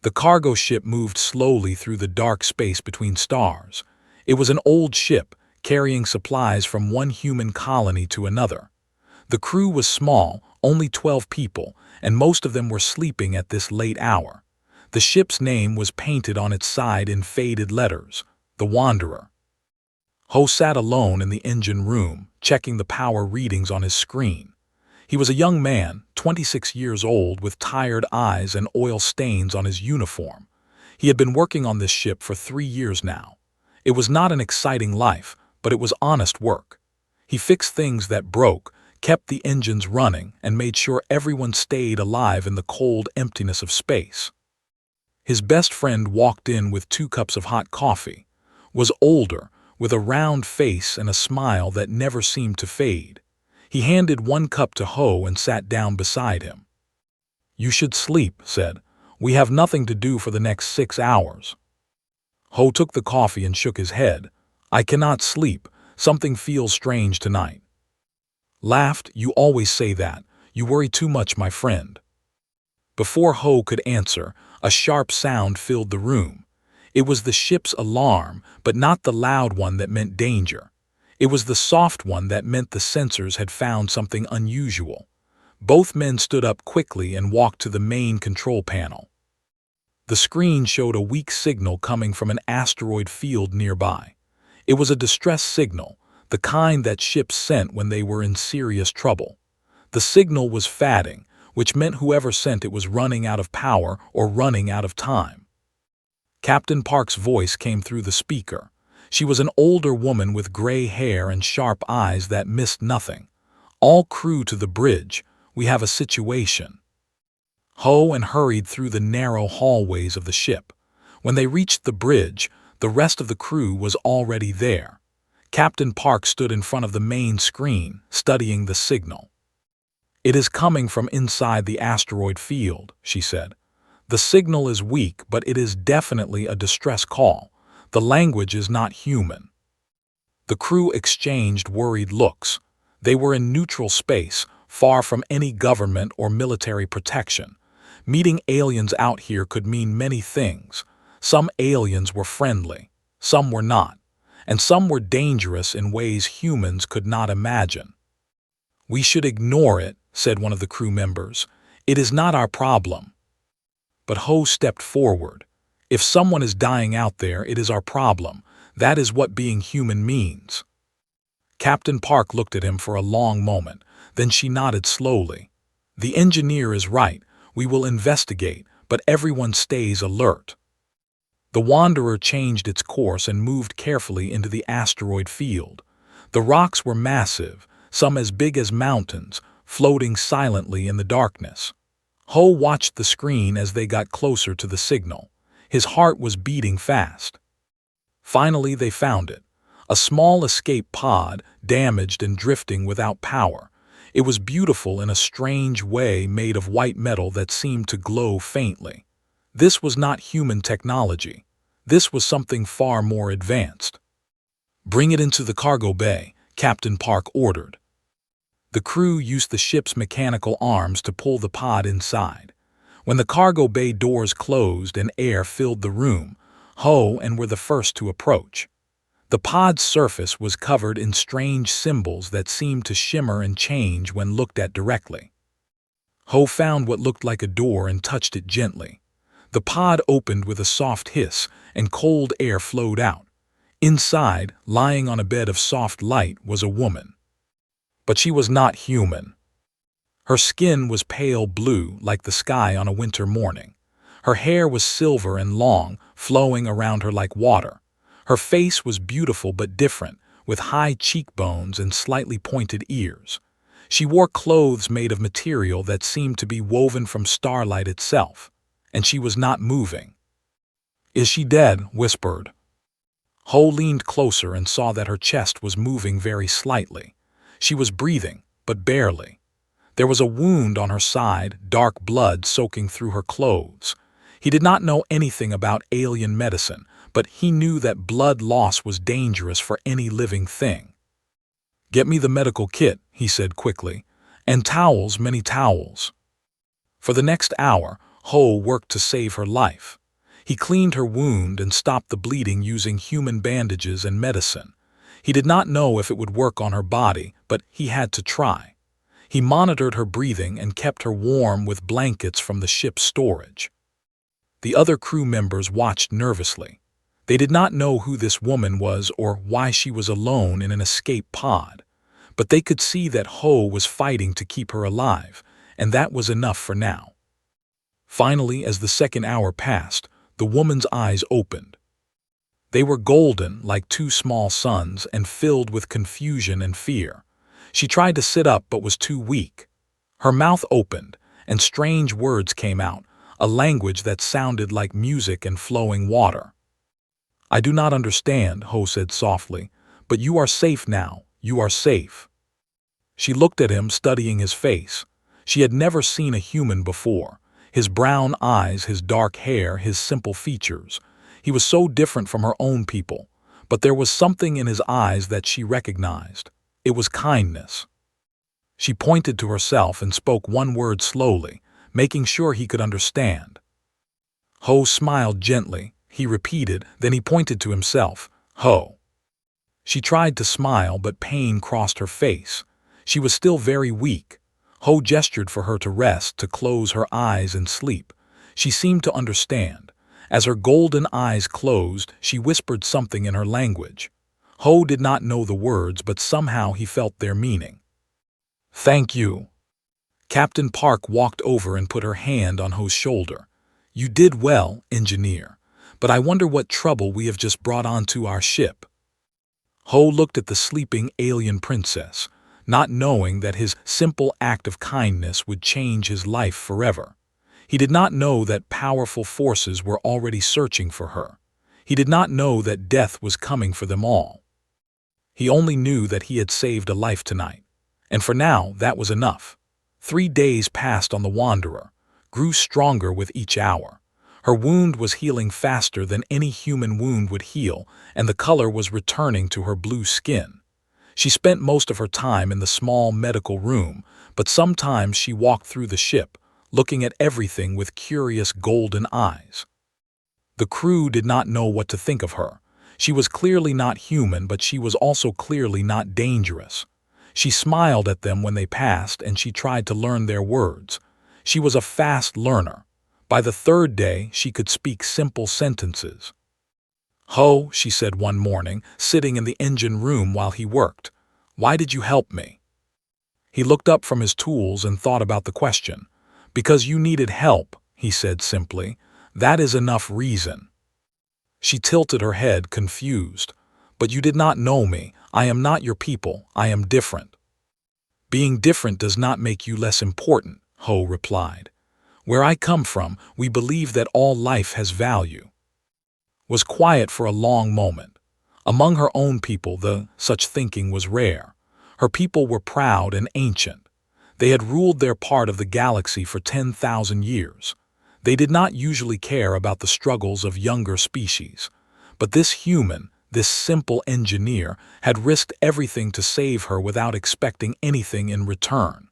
The cargo ship moved slowly through the dark space between stars. It was an old ship, carrying supplies from one human colony to another. The crew was small, only 12 people, and most of them were sleeping at this late hour. The ship's name was painted on its side in faded letters, The Wanderer. Ho sat alone in the engine room, checking the power readings on his screen. He was a young man, 26 years old, with tired eyes and oil stains on his uniform. He had been working on this ship for 3 years now. It was not an exciting life, but it was honest work. He fixed things that broke, kept the engines running, and made sure everyone stayed alive in the cold emptiness of space. His best friend walked in with 2 cups of hot coffee, was older, with a round face and a smile that never seemed to fade. He handed 1 cup to Ho and sat down beside him. "You should sleep," said. "We have nothing to do for the next 6 hours." Ho took the coffee and shook his head. "I cannot sleep. Something feels strange tonight." Laughed. "You always say that. You worry too much, my friend." Before Ho could answer, a sharp sound filled the room. It was the ship's alarm, but not the loud one that meant danger. It was the soft one that meant the sensors had found something unusual. Both men stood up quickly and walked to the main control panel. The screen showed a weak signal coming from an asteroid field nearby. It was a distress signal, the kind that ships sent when they were in serious trouble. The signal was fading, which meant whoever sent it was running out of power or running out of time. Captain Park's voice came through the speaker. She was an older woman with gray hair and sharp eyes that missed nothing. "All crew to the bridge. We have a situation." Ho and hurried through the narrow hallways of the ship. When they reached the bridge, the rest of the crew was already there. Captain Park stood in front of the main screen, studying the signal. "It is coming from inside the asteroid field," she said. "The signal is weak, but it is definitely a distress call. The language is not human." The crew exchanged worried looks. They were in neutral space, far from any government or military protection. Meeting aliens out here could mean many things. Some aliens were friendly, some were not, and some were dangerous in ways humans could not imagine. "We should ignore it," said one of the crew members. "It is not our problem." But Ho stepped forward. "If someone is dying out there, it is our problem. That is what being human means." Captain Park looked at him for a long moment. Then she nodded slowly. "The engineer is right. We will investigate, but everyone stays alert." The Wanderer changed its course and moved carefully into the asteroid field. The rocks were massive, some as big as mountains, floating silently in the darkness. Ho watched the screen as they got closer to the signal. His heart was beating fast. Finally, they found it. A small escape pod, damaged and drifting without power. It was beautiful in a strange way, made of white metal that seemed to glow faintly. This was not human technology. This was something far more advanced. "Bring it into the cargo bay," Captain Park ordered. The crew used the ship's mechanical arms to pull the pod inside. When the cargo bay doors closed and air filled the room, Ho and were the first to approach. The pod's surface was covered in strange symbols that seemed to shimmer and change when looked at directly. Ho found what looked like a door and touched it gently. The pod opened with a soft hiss, and cold air flowed out. Inside, lying on a bed of soft light, was a woman. But she was not human. Her skin was pale blue, like the sky on a winter morning. Her hair was silver and long, flowing around her like water. Her face was beautiful but different, with high cheekbones and slightly pointed ears. She wore clothes made of material that seemed to be woven from starlight itself, and she was not moving. "Is she dead?" whispered. Ho leaned closer and saw that her chest was moving very slightly. She was breathing, but barely. There was a wound on her side, dark blood soaking through her clothes. He did not know anything about alien medicine, but he knew that blood loss was dangerous for any living thing. "Get me the medical kit," he said quickly, "and towels, many towels." For the next hour, Ho worked to save her life. He cleaned her wound and stopped the bleeding using human bandages and medicine. He did not know if it would work on her body, but he had to try. He monitored her breathing and kept her warm with blankets from the ship's storage. The other crew members watched nervously. They did not know who this woman was or why she was alone in an escape pod. But they could see that Ho was fighting to keep her alive, and that was enough for now. Finally, as the second hour passed, the woman's eyes opened. They were golden, like two small suns, and filled with confusion and fear. She tried to sit up but was too weak. Her mouth opened, and strange words came out, a language that sounded like music and flowing water. "I do not understand," Ho said softly, "but you are safe now. You are safe." She looked at him, studying his face. She had never seen a human before. His brown eyes, his dark hair, his simple features. He was so different from her own people, but there was something in his eyes that she recognized. It was kindness. She pointed to herself and spoke one word slowly, making sure he could understand. Ho smiled gently. He repeated, then he pointed to himself. Ho. She tried to smile, but pain crossed her face. She was still very weak. Ho gestured for her to rest, to close her eyes and sleep. She seemed to understand. As her golden eyes closed, she whispered something in her language. Ho did not know the words, but somehow he felt their meaning. "Thank you." Captain Park walked over and put her hand on Ho's shoulder. "You did well, engineer, but I wonder what trouble we have just brought onto our ship." Ho looked at the sleeping alien princess, not knowing that his simple act of kindness would change his life forever. He did not know that powerful forces were already searching for her. He did not know that death was coming for them all. He only knew that he had saved a life tonight, and for now that was enough. 3 days passed on the Wanderer, grew stronger with each hour. Her wound was healing faster than any human wound would heal, and the color was returning to her blue skin. She spent most of her time in the small medical room, but sometimes she walked through the ship, looking at everything with curious golden eyes. The crew did not know what to think of her. She was clearly not human, but she was also clearly not dangerous. She smiled at them when they passed, and she tried to learn their words. She was a fast learner. By the 3rd day, she could speak simple sentences. "Ho," she said one morning, sitting in the engine room while he worked, "why did you help me?" He looked up from his tools and thought about the question. "Because you needed help," he said simply. "That is enough reason." She tilted her head, confused. "But you did not know me. I am not your people. I am different." "Being different does not make you less important," Ho replied. "Where I come from, we believe that all life has value." Was quiet for a long moment. Among her own people, such thinking was rare. Her people were proud and ancient. They had ruled their part of the galaxy for 10,000 years. They did not usually care about the struggles of younger species. But this human, this simple engineer, had risked everything to save her without expecting anything in return.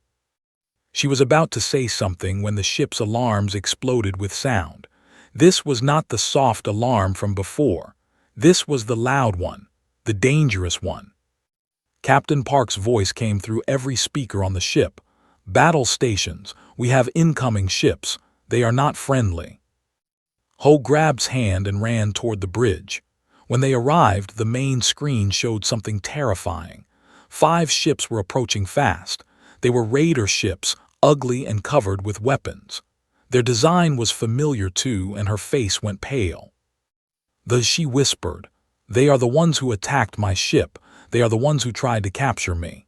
She was about to say something when the ship's alarms exploded with sound. This was not the soft alarm from before. This was the loud one, the dangerous one. Captain Park's voice came through every speaker on the ship. "Battle stations, we have incoming ships. They are not friendly." Ho grabbed his hand and ran toward the bridge. When they arrived, the main screen showed something terrifying. 5 ships were approaching fast. They were raider ships, ugly and covered with weapons. Their design was familiar too, and her face went pale. She whispered, "They are the ones who attacked my ship. They are the ones who tried to capture me."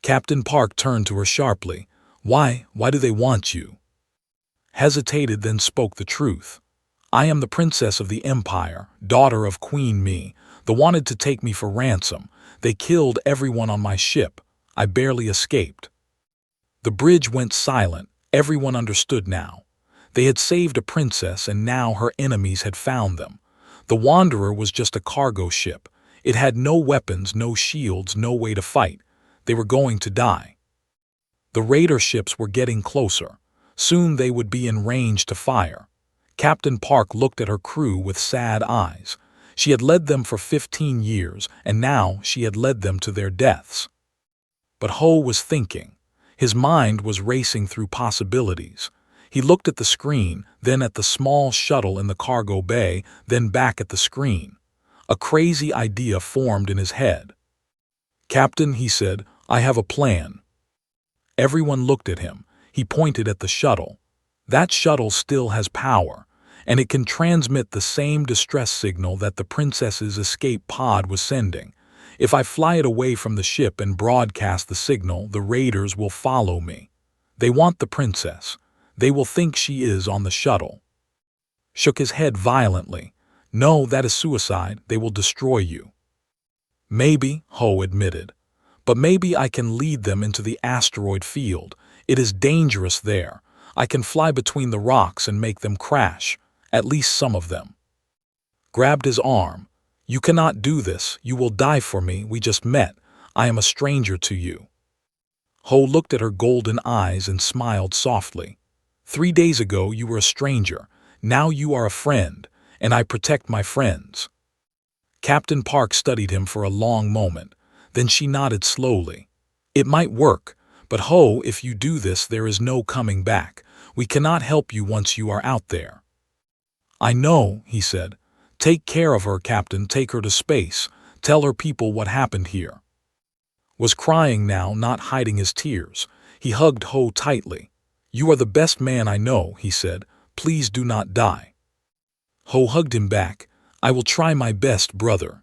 Captain Park turned to her sharply. Why do they want you?" Hesitated, then spoke the truth. "I am the princess of the Empire, daughter of Queen Me. They wanted to take me for ransom. They killed everyone on my ship. I barely escaped." The bridge went silent. Everyone understood now. They had saved a princess, and now her enemies had found them. The Wanderer was just a cargo ship. It had no weapons, no shields, no way to fight. They were going to die. The raider ships were getting closer. Soon they would be in range to fire. Captain Park looked at her crew with sad eyes. She had led them for 15 years, and now she had led them to their deaths. But Ho was thinking. His mind was racing through possibilities. He looked at the screen, then at the small shuttle in the cargo bay, then back at the screen. A crazy idea formed in his head. "Captain," he said, "I have a plan." Everyone looked at him. He pointed at the shuttle. "That shuttle still has power, and it can transmit the same distress signal that the princess's escape pod was sending. If I fly it away from the ship and broadcast the signal, the raiders will follow me. They want the princess. They will think she is on the shuttle." Shook his head violently. "No, that is suicide. They will destroy you." "Maybe," Ho admitted. "But maybe I can lead them into the asteroid field. It is dangerous there. I can fly between the rocks and make them crash, at least some of them." Grabbed his arm. "You cannot do this. You will die for me. We just met. I am a stranger to you." Ho looked at her golden eyes and smiled softly. "3 days ago you were a stranger. Now you are a friend, and I protect my friends." Captain Park studied him for a long moment. Then she nodded slowly. "It might work, but Ho, if you do this, there is no coming back. We cannot help you once you are out there." "I know," he said. "Take care of her, Captain. Take her to space. Tell her people what happened here." Was crying now, not hiding his tears. He hugged Ho tightly. "You are the best man I know," he said. "Please do not die." Ho hugged him back. "I will try my best, brother."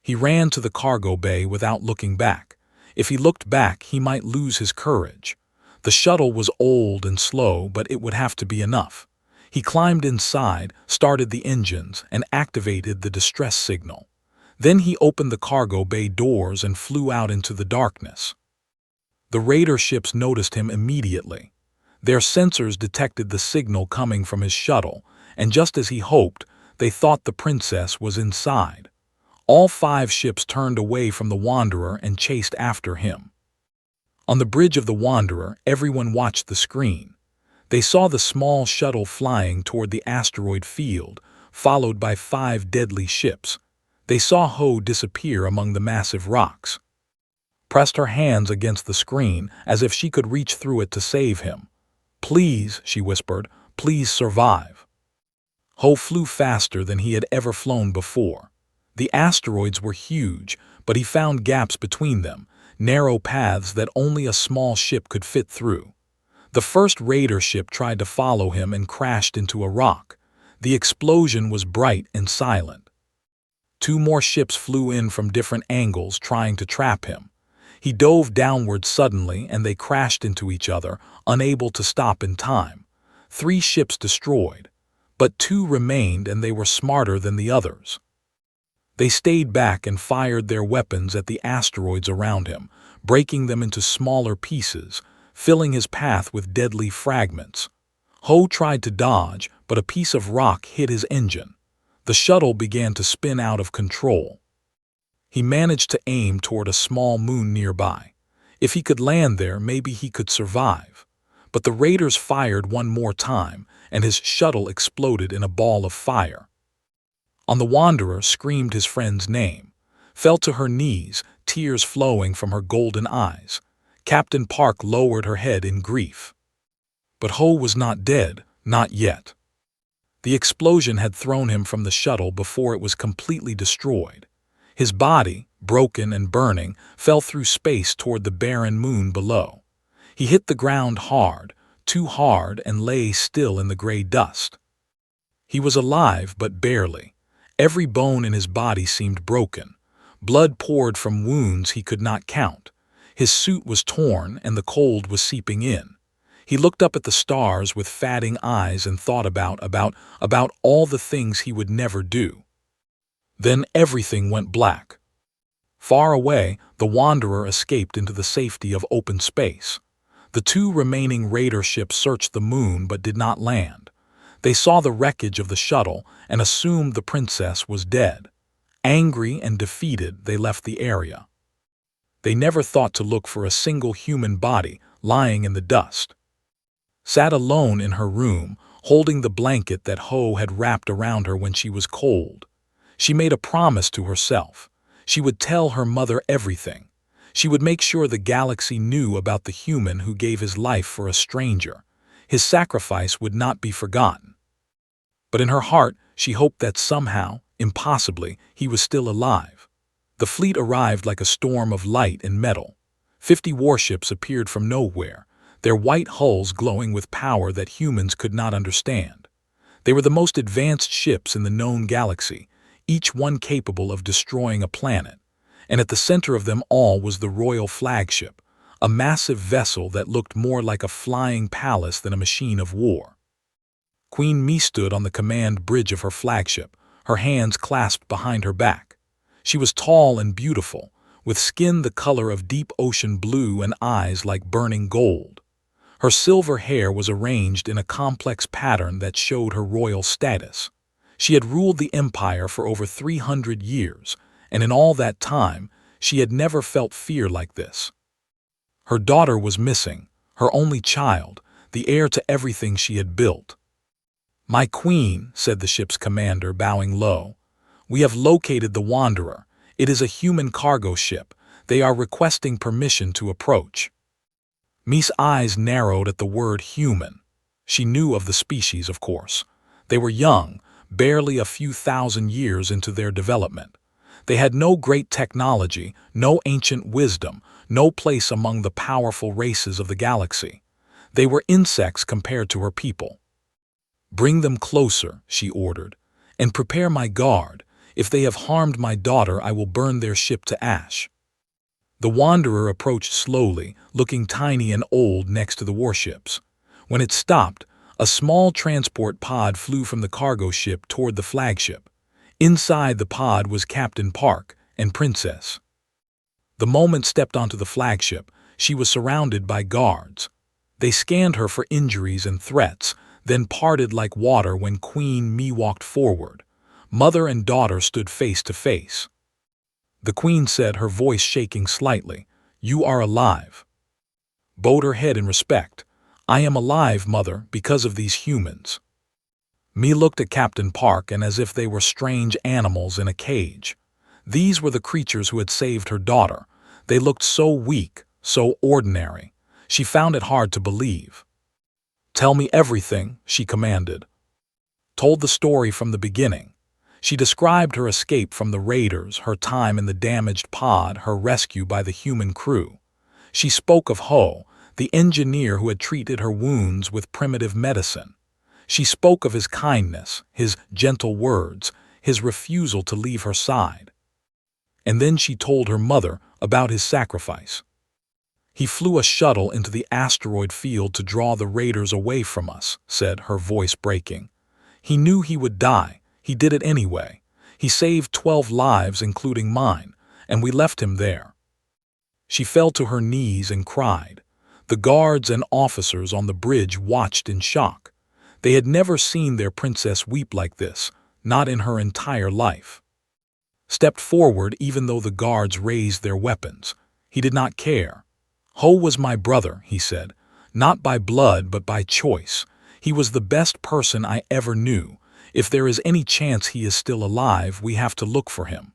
He ran to the cargo bay without looking back. If he looked back, he might lose his courage. The shuttle was old and slow, but it would have to be enough. He climbed inside, started the engines, and activated the distress signal. Then he opened the cargo bay doors and flew out into the darkness. The raider ships noticed him immediately. Their sensors detected the signal coming from his shuttle, and just as he hoped, they thought the princess was inside. All 5 ships turned away from the Wanderer and chased after him. On the bridge of the Wanderer, everyone watched the screen. They saw the small shuttle flying toward the asteroid field, followed by 5 deadly ships. They saw Ho disappear among the massive rocks. Pressed her hands against the screen as if she could reach through it to save him. "Please," she whispered, "please survive." Ho flew faster than he had ever flown before. The asteroids were huge, but he found gaps between them, narrow paths that only a small ship could fit through. The first raider ship tried to follow him and crashed into a rock. The explosion was bright and silent. 2 more ships flew in from different angles trying to trap him. He dove downward suddenly and they crashed into each other, unable to stop in time. 3 ships destroyed, but 2 remained and they were smarter than the others. They stayed back and fired their weapons at the asteroids around him, breaking them into smaller pieces, filling his path with deadly fragments. Ho tried to dodge, but a piece of rock hit his engine. The shuttle began to spin out of control. He managed to aim toward a small moon nearby. If he could land there, maybe he could survive. But the raiders fired one more time, and his shuttle exploded in a ball of fire. On the Wanderer screamed his friend's name, fell to her knees, tears flowing from her golden eyes. Captain Park lowered her head in grief. But Ho was not dead, not yet. The explosion had thrown him from the shuttle before it was completely destroyed. His body, broken and burning, fell through space toward the barren moon below. He hit the ground hard, too hard, and lay still in the gray dust. He was alive, but barely. Every bone in his body seemed broken. Blood poured from wounds he could not count. His suit was torn and the cold was seeping in. He looked up at the stars with fatting eyes and thought about all the things he would never do. Then everything went black. Far away, the Wanderer escaped into the safety of open space. The 2 remaining raider ships searched the moon but did not land. They saw the wreckage of the shuttle and assumed the princess was dead. Angry and defeated, they left the area. They never thought to look for a single human body lying in the dust. sat alone in her room, holding the blanket that Ho had wrapped around her when she was cold. She made a promise to herself. She would tell her mother everything. She would make sure the galaxy knew about the human who gave his life for a stranger. His sacrifice would not be forgotten. But in her heart, she hoped that somehow, impossibly, he was still alive. The fleet arrived like a storm of light and metal. 50 warships appeared from nowhere, their white hulls glowing with power that humans could not understand. They were the most advanced ships in the known galaxy, each one capable of destroying a planet. And at the center of them all was the royal flagship, a massive vessel that looked more like a flying palace than a machine of war. Queen Mi stood on the command bridge of her flagship, her hands clasped behind her back. She was tall and beautiful, with skin the color of deep ocean blue and eyes like burning gold. Her silver hair was arranged in a complex pattern that showed her royal status. She had ruled the empire for over 300 years, and in all that time, she had never felt fear like this. Her daughter was missing, her only child, the heir to everything she had built. "My queen," said the ship's commander, bowing low, "we have located the Wanderer. It is a human cargo ship. They are requesting permission to approach." Mi's eyes narrowed at the word human. She knew of the species, of course. They were young, barely a few thousand years into their development. They had no great technology, no ancient wisdom, no place among the powerful races of the galaxy. They were insects compared to her people. "Bring them closer," she ordered, "and prepare my guard. If they have harmed my daughter, I will burn their ship to ash." The Wanderer approached slowly, looking tiny and old next to the warships. When it stopped, a small transport pod flew from the cargo ship toward the flagship. Inside the pod was Captain Park and Princess. The moment stepped onto the flagship, she was surrounded by guards. They scanned her for injuries and threats, then parted like water when Queen Mi walked forward. Mother and daughter stood face to face. The queen said, her voice shaking slightly, "You are alive." Bowed her head in respect. "I am alive, mother, because of these humans." Mi looked at Captain Park and as if they were strange animals in a cage. These were the creatures who had saved her daughter. They looked so weak, so ordinary. She found it hard to believe. "Tell me everything," she commanded. Told the story from the beginning. She described her escape from the raiders, her time in the damaged pod, her rescue by the human crew. She spoke of Ho, the engineer who had treated her wounds with primitive medicine. She spoke of his kindness, his gentle words, his refusal to leave her side. And then she told her mother about his sacrifice. "He flew a shuttle into the asteroid field to draw the raiders away from us," said, her voice breaking. "He knew he would die. He did it anyway. He saved 12 lives, including mine, and we left him there." She fell to her knees and cried. The guards and officers on the bridge watched in shock. They had never seen their princess weep like this, not in her entire life. Stepped forward even though the guards raised their weapons. He did not care. "Ho was my brother," he said, "not by blood but by choice. He was the best person I ever knew. If there is any chance he is still alive, we have to look for him."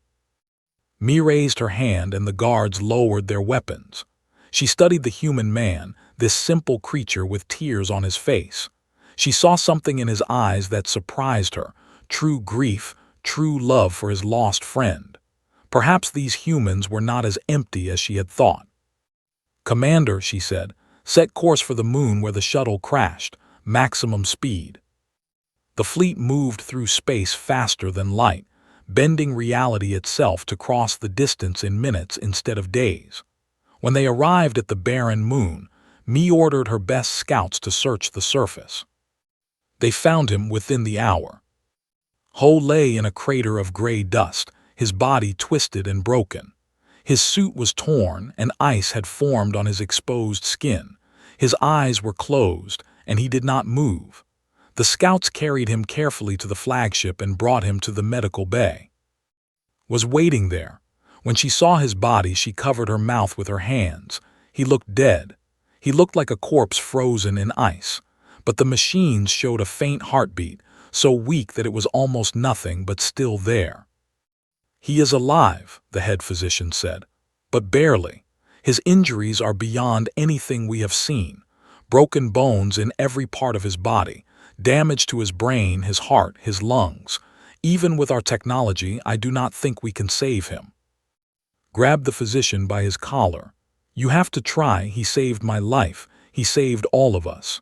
Mi raised her hand and the guards lowered their weapons. She studied the human man, this simple creature with tears on his face. She saw something in his eyes that surprised her, true grief, true love for his lost friend. Perhaps these humans were not as empty as she had thought. "Commander," she said, "set course for the moon where the shuttle crashed, maximum speed." The fleet moved through space faster than light, bending reality itself to cross the distance in minutes instead of days. When they arrived at the barren moon, Mi ordered her best scouts to search the surface. They found him within the hour. Ho lay in a crater of gray dust, his body twisted and broken. His suit was torn and ice had formed on his exposed skin. His eyes were closed and he did not move. The scouts carried him carefully to the flagship and brought him to the medical bay. Was waiting there. When she saw his body, she covered her mouth with her hands. He looked dead. He looked like a corpse frozen in ice. but the machines showed a faint heartbeat, so weak that it was almost nothing but still there. "He is alive," the head physician said, "but barely. His injuries are beyond anything we have seen. Broken bones in every part of his body, damage to his brain, his heart, his lungs. Even with our technology, I do not think we can save him." Grabbed the physician by his collar. "You have to try. He saved my life. He saved all of us."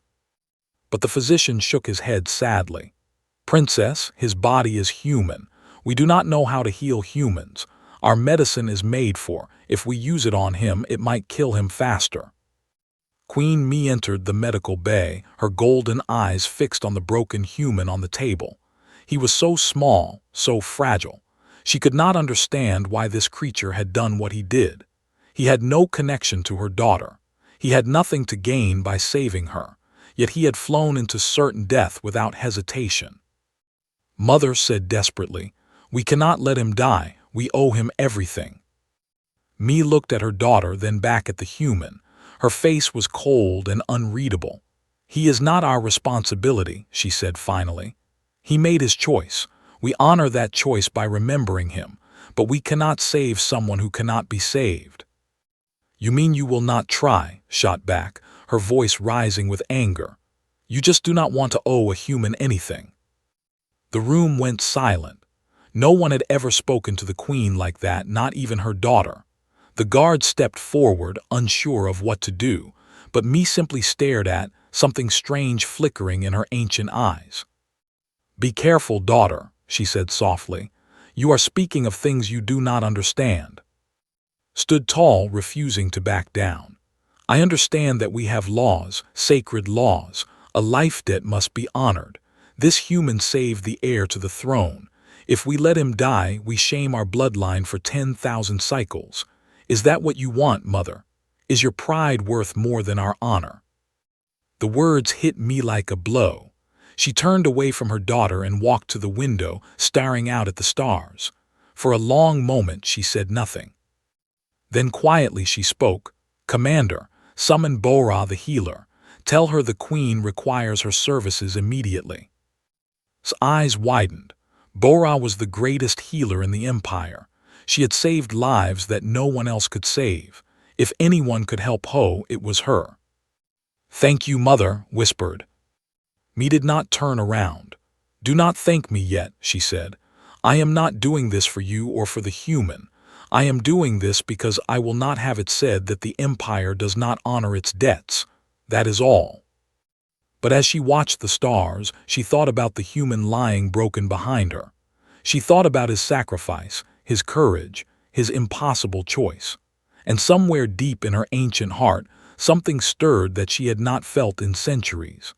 But the physician shook his head sadly. "Princess, his body is human. We do not know how to heal humans. Our medicine is made for. If we use it on him, it might kill him faster." Queen Mi entered the medical bay, her golden eyes fixed on the broken human on the table. He was so small, so fragile. She could not understand why this creature had done what he did. He had no connection to her daughter. He had nothing to gain by saving her, yet he had flown into certain death without hesitation. Mother said desperately, "We cannot let him die. We owe him everything." Mi looked at her daughter, then back at the human. Her face was cold and unreadable. "He is not our responsibility," she said finally. "He made his choice. We honor that choice by remembering him, but we cannot save someone who cannot be saved." "You mean you will not try?" shot back, her voice rising with anger. "You just do not want to owe a human anything." The room went silent. No one had ever spoken to the queen like that, not even her daughter. The guard stepped forward, unsure of what to do, but Mi simply stared at, something strange flickering in her ancient eyes. "Be careful, daughter," she said softly. "You are speaking of things you do not understand." Stood tall, refusing to back down. "I understand that we have laws, sacred laws. A life debt must be honored. This human saved the heir to the throne. If we let him die, we shame our bloodline for 10,000 cycles. Is that what you want, Mother? Is your pride worth more than our honor?" The words hit me like a blow. She turned away from her daughter and walked to the window, staring out at the stars. For a long moment she said nothing. Then quietly she spoke. "Commander, summon Bora the healer. Tell her the queen requires her services immediately." His eyes widened. Bora was the greatest healer in the empire. She had saved lives that no one else could save. If anyone could help Ho, it was her. "Thank you, Mother," whispered. Mi did not turn around. "Do not thank me yet," she said. "I am not doing this for you or for the human. I am doing this because I will not have it said that the empire does not honor its debts. That is all." But as she watched the stars, she thought about the human lying broken behind her. She thought about his sacrifice, his courage, his impossible choice. And somewhere deep in her ancient heart, something stirred that she had not felt in centuries.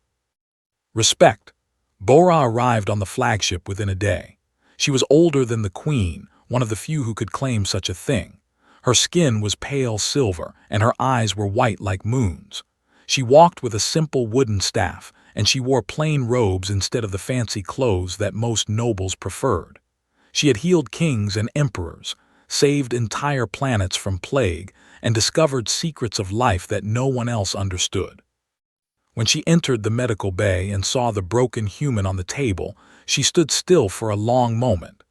Respect. Bora arrived on the flagship within a day. She was older than the queen, one of the few who could claim such a thing. Her skin was pale silver, and her eyes were white like moons. She walked with a simple wooden staff, and she wore plain robes instead of the fancy clothes that most nobles preferred. She had healed kings and emperors, saved entire planets from plague, and discovered secrets of life that no one else understood. When she entered the medical bay and saw the broken human on the table, she stood still for a long moment.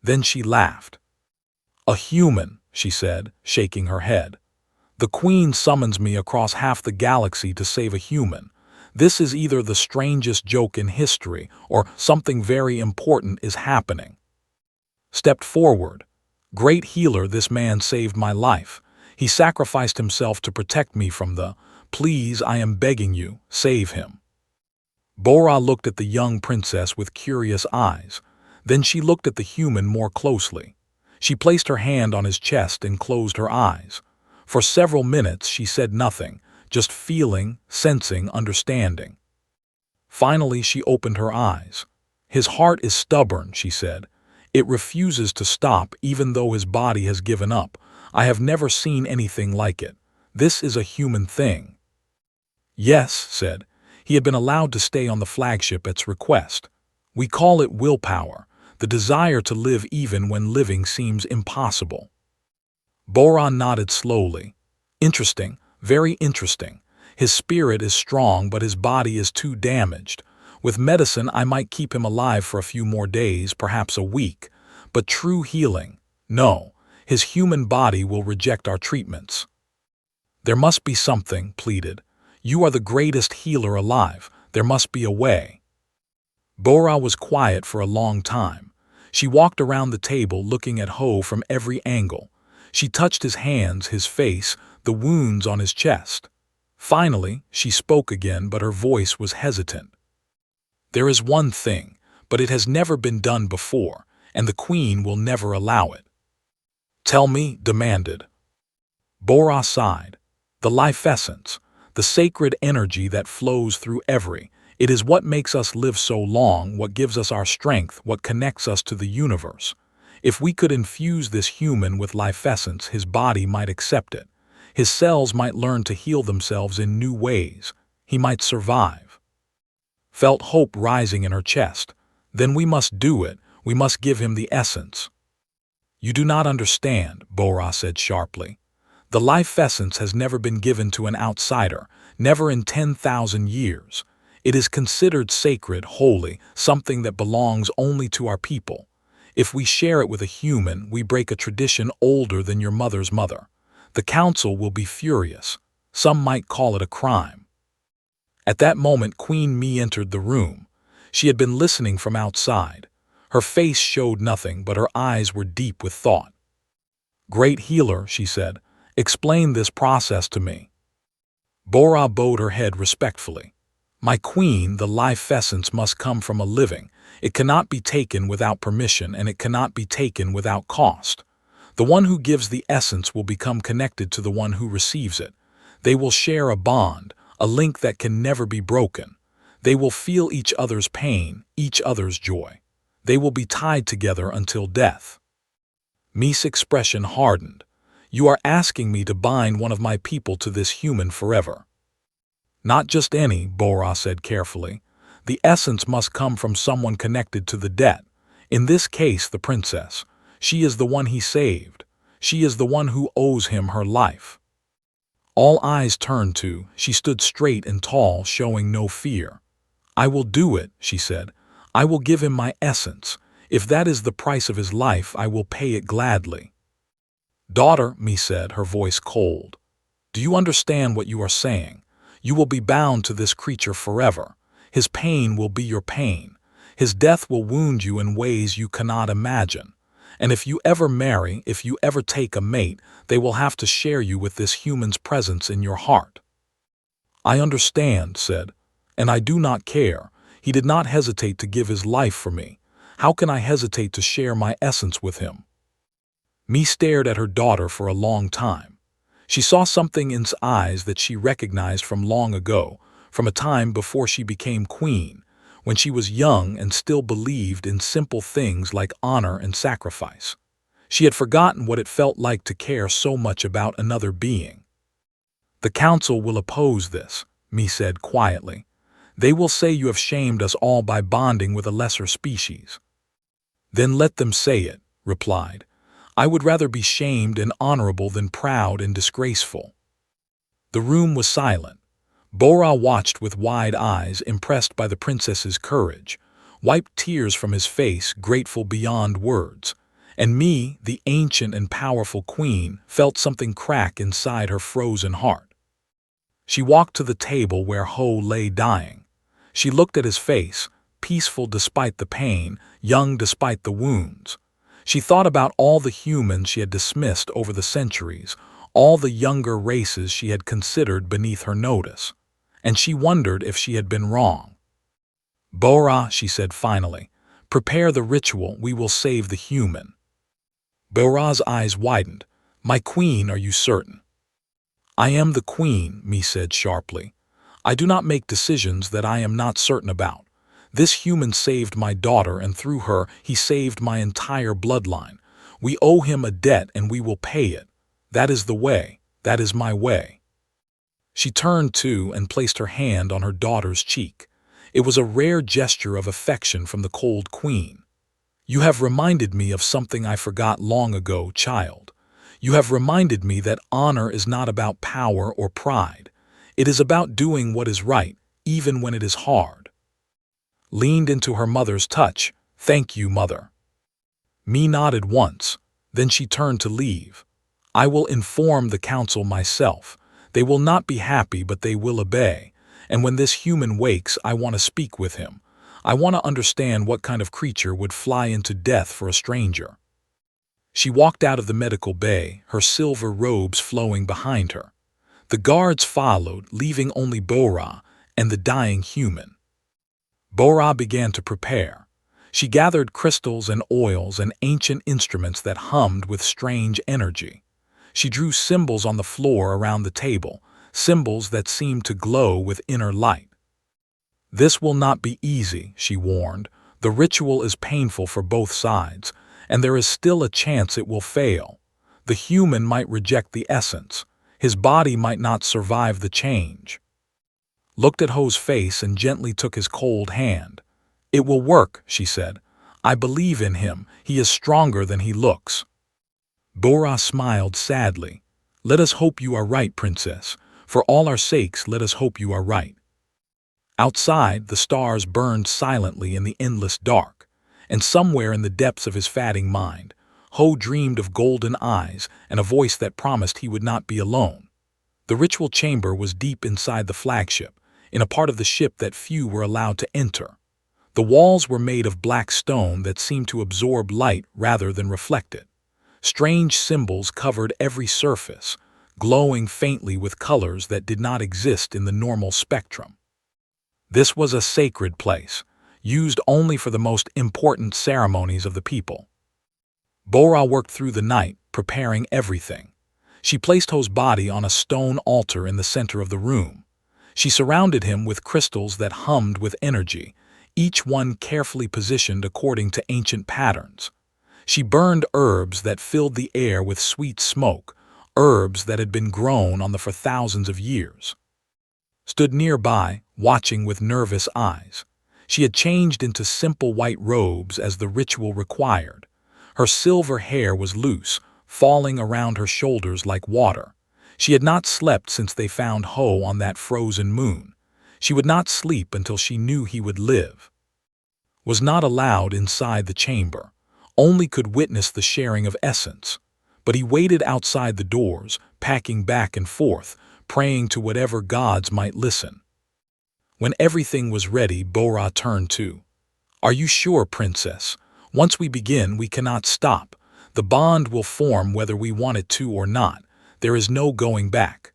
Then she laughed. "A human," she said, shaking her head. "The queen summons me across half the galaxy to save a human. This is either the strangest joke in history or something very important is happening." Stepped forward. "Great healer, this man saved my life. He sacrificed himself to protect me from the... Please, I am begging you, save him." Bora looked at the young princess with curious eyes. Then she looked at the human more closely. She placed her hand on his chest and closed her eyes. For several minutes she said nothing, just feeling, sensing, understanding. Finally she opened her eyes. "His heart is stubborn," she said. "It refuses to stop even though his body has given up. I have never seen anything like it. This is a human thing." "Yes," said. He had been allowed to stay on the flagship at its request. "We call it willpower, the desire to live even when living seems impossible." Bora nodded slowly. "Interesting, very interesting. His spirit is strong, but his body is too damaged. With medicine, I might keep him alive for a few more days, perhaps a week. But true healing, no. His human body will reject our treatments." "There must be something," pleaded. "You are the greatest healer alive. There must be a way." Bora was quiet for a long time. She walked around the table looking at Ho from every angle. She touched his hands, his face, the wounds on his chest. Finally, she spoke again, but her voice was hesitant. "There is one thing, but it has never been done before, and the Queen will never allow it." "Tell me," demanded. Bora sighed. "The life essence, the sacred energy that flows through it is what makes us live so long, what gives us our strength, what connects us to the universe. If we could infuse this human with life essence, his body might accept it. His cells might learn to heal themselves in new ways. He might survive." Felt hope rising in her chest. "Then we must do it. We must give him the essence." "You do not understand," Bora said sharply. "The life essence has never been given to an outsider, never in 10,000 years. It is considered sacred, holy, something that belongs only to our people. If we share it with a human, we break a tradition older than your mother's mother. The council will be furious. Some might call it a crime." At that moment, Queen Mi entered the room. She had been listening from outside. Her face showed nothing, but her eyes were deep with thought. "Great healer," she said, "explain this process to me." Bora bowed her head respectfully. "My queen, the life essence must come from a living. It cannot be taken without permission, and it cannot be taken without cost. The one who gives the essence will become connected to the one who receives it. They will share a bond, a link that can never be broken. They will feel each other's pain, each other's joy. They will be tied together until death." Mi's expression hardened. "You are asking me to bind one of my people to this human forever." "Not just any," Bora said carefully. "The essence must come from someone connected to the debt. In this case, the princess. She is the one he saved. She is the one who owes him her life." All eyes turned to. She stood straight and tall, showing no fear. "I will do it," she said. "I will give him my essence. If that is the price of his life, I will pay it gladly." "Daughter," Mi said, her voice cold, "do you understand what you are saying? You will be bound to this creature forever. His pain will be your pain. His death will wound you in ways you cannot imagine. And if you ever marry, if you ever take a mate, they will have to share you with this human's presence in your heart." "I understand," said, "and I do not care. He did not hesitate to give his life for me. How can I hesitate to share my essence with him?" Mi stared at her daughter for a long time. She saw something in his eyes that she recognized from long ago, from a time before she became queen, when she was young and still believed in simple things like honor and sacrifice. She had forgotten what it felt like to care so much about another being. "The council will oppose this," Mi said quietly. "They will say you have shamed us all by bonding with a lesser species." "Then let them say it," replied. "I would rather be shamed and honorable than proud and disgraceful." The room was silent. Bora watched with wide eyes, impressed by the princess's courage, wiped tears from his face, grateful beyond words. And Mi, the ancient and powerful queen, felt something crack inside her frozen heart. She walked to the table where Ho lay dying. She looked at his face, peaceful despite the pain, young despite the wounds. She thought about all the humans she had dismissed over the centuries, all the younger races she had considered beneath her notice, and she wondered if she had been wrong. "Bora," she said finally, "prepare the ritual, we will save the human." Bora's eyes widened. "My queen, are you certain?" "I am the queen," Mi said sharply. "I do not make decisions that I am not certain about. This human saved my daughter, and through her, he saved my entire bloodline. We owe him a debt, and we will pay it. That is the way. That is my way." She turned to and placed her hand on her daughter's cheek. It was a rare gesture of affection from the cold queen. "You have reminded me of something I forgot long ago, child. You have reminded me that honor is not about power or pride. It is about doing what is right, even when it is hard. Leaned into her mother's touch. Thank you, mother. Me nodded once. Then she turned to leave. I will inform the council myself. They will not be happy, but they will obey. And when this human wakes, I want to speak with him. I want to understand what kind of creature would fly into death for a stranger. She walked out of the medical bay, her silver robes flowing behind her. The guards followed, leaving only Bora and the dying human. Bora began to prepare. She gathered crystals and oils and ancient instruments that hummed with strange energy. She drew symbols on the floor around the table, symbols that seemed to glow with inner light. This will not be easy, she warned. The ritual is painful for both sides, and there is still a chance it will fail. The human might reject the essence. His body might not survive the change. Looked at Ho's face and gently took his cold hand. It will work, she said. I believe in him. He is stronger than he looks. Bora smiled sadly. Let us hope you are right, princess. For all our sakes, let us hope you are right. Outside, the stars burned silently in the endless dark, and somewhere in the depths of his fatting mind, Ho dreamed of golden eyes and a voice that promised he would not be alone. The ritual chamber was deep inside the flagship, in a part of the ship that few were allowed to enter. The walls were made of black stone that seemed to absorb light rather than reflect it. Strange symbols covered every surface, glowing faintly with colors that did not exist in the normal spectrum. This was a sacred place, used only for the most important ceremonies of the people. Bora worked through the night, preparing everything. She placed Ho's body on a stone altar in the center of the room. She surrounded him with crystals that hummed with energy, each one carefully positioned according to ancient patterns. She burned herbs that filled the air with sweet smoke, herbs that had been grown on them for thousands of years. Stood nearby, watching with nervous eyes. She had changed into simple white robes as the ritual required. Her silver hair was loose, falling around her shoulders like water. She had not slept since they found Ho on that frozen moon. She would not sleep until she knew he would live. Was not allowed inside the chamber, only could witness the sharing of essence. But he waited outside the doors, packing back and forth, praying to whatever gods might listen. When everything was ready, Bora turned to. Are you sure, princess? Once we begin, we cannot stop. The bond will form whether we want it to or not. There is no going back.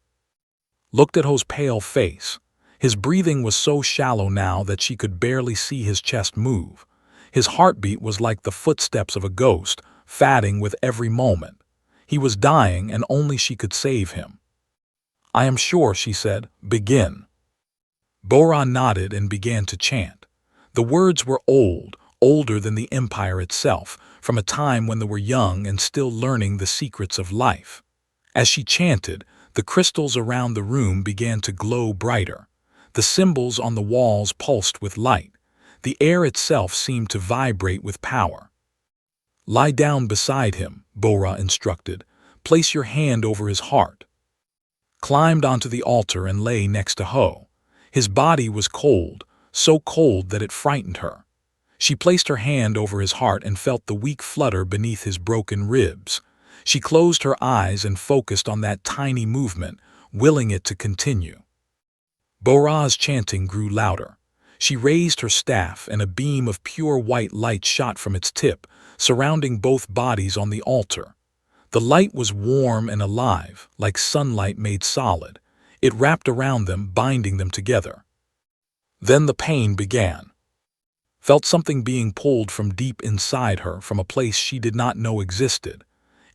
Looked at Ho's pale face. His breathing was so shallow now that she could barely see his chest move. His heartbeat was like the footsteps of a ghost, fatting with every moment. He was dying, and only she could save him. I am sure, she said. Begin. Bora nodded and began to chant. The words were old, older than the empire itself, from a time when they were young and still learning the secrets of life. As she chanted, the crystals around the room began to glow brighter. The symbols on the walls pulsed with light. The air itself seemed to vibrate with power. Lie down beside him, Bora instructed. Place your hand over his heart. Climbed onto the altar and lay next to Ho. His body was cold, so cold that it frightened her. She placed her hand over his heart and felt the weak flutter beneath his broken ribs. She closed her eyes and focused on that tiny movement, willing it to continue. Bora's chanting grew louder. She raised her staff and a beam of pure white light shot from its tip, surrounding both bodies on the altar. The light was warm and alive, like sunlight made solid. It wrapped around them, binding them together. Then the pain began. Felt something being pulled from deep inside her, from a place she did not know existed.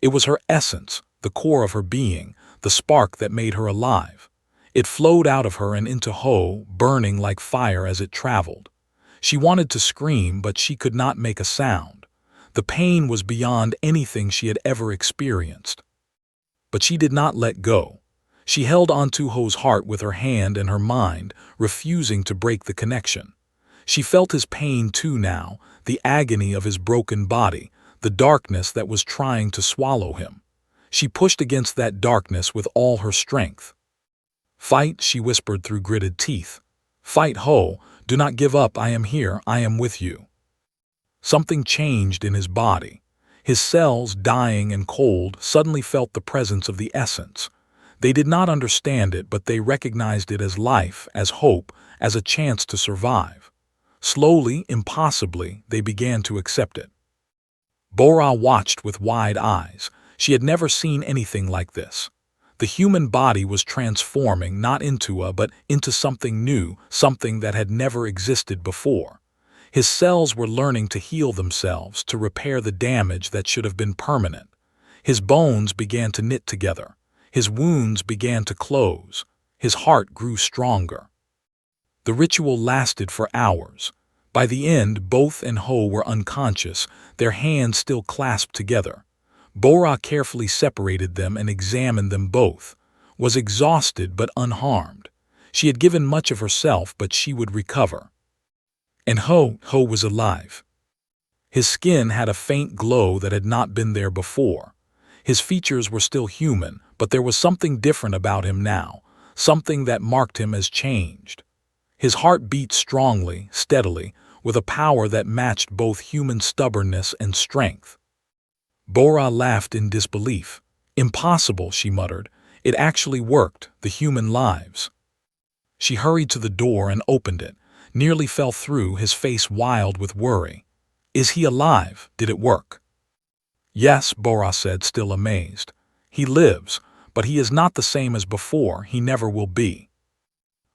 It was her essence, the core of her being, the spark that made her alive. It flowed out of her and into Ho, burning like fire as it traveled. She wanted to scream, but she could not make a sound. The pain was beyond anything she had ever experienced. But she did not let go. She held onto Ho's heart with her hand and her mind, refusing to break the connection. She felt his pain too now, the agony of his broken body, the darkness that was trying to swallow him. She pushed against that darkness with all her strength. Fight, she whispered through gritted teeth. Fight, Ho, do not give up, I am here, I am with you. Something changed in his body. His cells, dying and cold, suddenly felt the presence of the essence. They did not understand it, but they recognized it as life, as hope, as a chance to survive. Slowly, impossibly, they began to accept it. Bora watched with wide eyes. She had never seen anything like this. The human body was transforming not into but into something new, something that had never existed before. His cells were learning to heal themselves, to repair the damage that should have been permanent. His bones began to knit together. His wounds began to close. His heart grew stronger. The ritual lasted for hours. By the end, both and Ho were unconscious, their hands still clasped together. Bora carefully separated them and examined them both, was exhausted but unharmed. She had given much of herself, but she would recover. And Ho was alive. His skin had a faint glow that had not been there before. His features were still human, but there was something different about him now, something that marked him as changed. His heart beat strongly, steadily, with a power that matched both human stubbornness and strength. Bora laughed in disbelief. Impossible, she muttered. It actually worked, the human lives. She hurried to the door and opened it, nearly fell through, his face wild with worry. Is he alive? Did it work? Yes, Bora said, still amazed. He lives, but he is not the same as before, he never will be.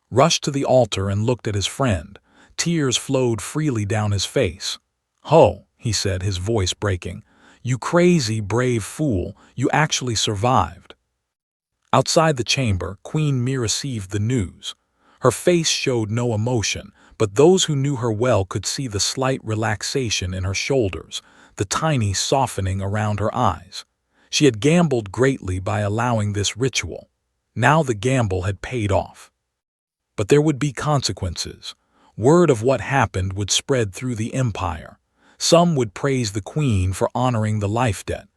Rushed to the altar and looked at his friend. Tears flowed freely down his face. Ho, he said, his voice breaking. You crazy, brave fool, you actually survived. Outside the chamber, Queen Mi received the news. Her face showed no emotion, but those who knew her well could see the slight relaxation in her shoulders, the tiny softening around her eyes. She had gambled greatly by allowing this ritual. Now the gamble had paid off. But there would be consequences. Word of what happened would spread through the empire. Some would praise the queen for honoring the life debt.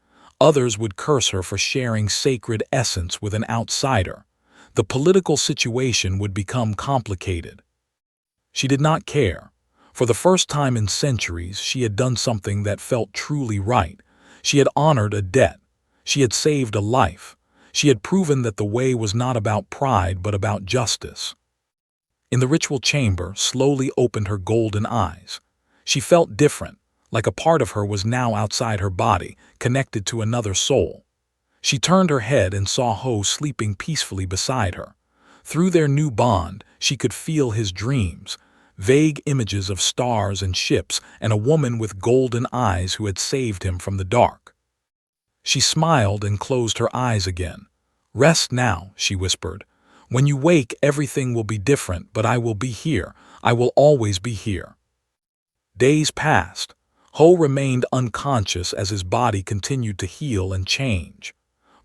Others would curse her for sharing sacred essence with an outsider. The political situation would become complicated. She did not care. For the first time in centuries, she had done something that felt truly right. She had honored a debt. She had saved a life. She had proven that the way was not about pride but about justice. In the ritual chamber, slowly opened her golden eyes. She felt different, like a part of her was now outside her body, connected to another soul. She turned her head and saw Ho sleeping peacefully beside her. Through their new bond, she could feel his dreams, vague images of stars and ships and a woman with golden eyes who had saved him from the dark. She smiled and closed her eyes again. Rest now, she whispered. When you wake, everything will be different, but I will be here. I will always be here. Days passed. Ho remained unconscious as his body continued to heal and change.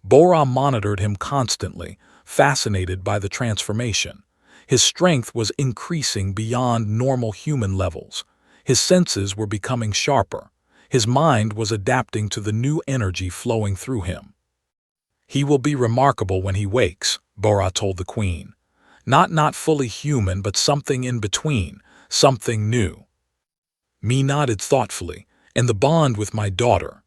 Bora monitored him constantly, fascinated by the transformation. His strength was increasing beyond normal human levels. His senses were becoming sharper. His mind was adapting to the new energy flowing through him. He will be remarkable when he wakes, Bora told the queen. Not fully human, but something in between, something new. Mi nodded thoughtfully. And the bond with my daughter.